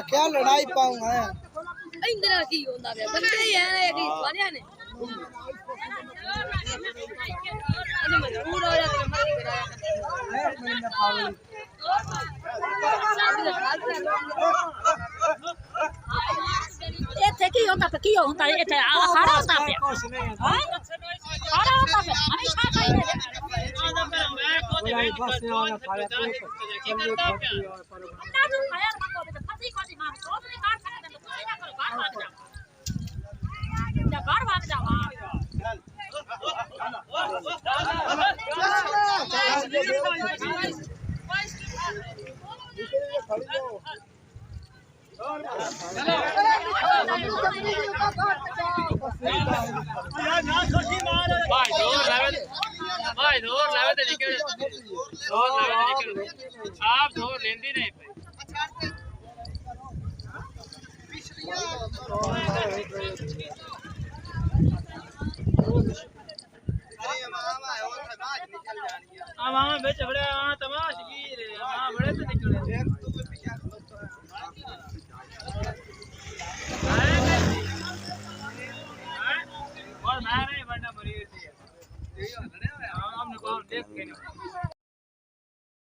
क्या लड़ाई पाऊंगा इंदिरा की होता है बंदे ही है एक ही वाले ने अरे मजबूर हो जाते हैं मर गिराया ਇੱਥੇ ਕੀ ਹੁੰਦਾ ਤੇ ਕੀ ਹੁੰਦਾ ਇੱਥੇ ਖਾੜਾ ਹੁੰਦਾ ਪਿਆ ਹਾਂ ਖਾੜਾ ਹੁੰਦਾ ਪਿਆ ਹਮੇਸ਼ਾ ਖਾਈ भाई बस ने वाला खाया तो ਅੰਨਾ ਨੂੰ ਖਾਇਆ ਨਾ ਕੋਈ ਤੇ ਫਸੀ ਕੋਈ ਮਾਰ ਸੋਚ ਨਹੀਂ ਕਾਟ ਸਕਦੇ ਤੇ ਕੋਈ ਨਾ ਕਰੋ ਬਾਹਰ ਵਗ ਜਾ ਜਾ ਬਾਹਰ ਵਗ ਜਾ भाई जोर लावे ते निकल जोर लावे ते निकल आप जोर लेंदी नहीं पे मामा बेच बड़े हां तमाश की रे हां बड़े ते निकले और मैं नहीं बनना मरी थी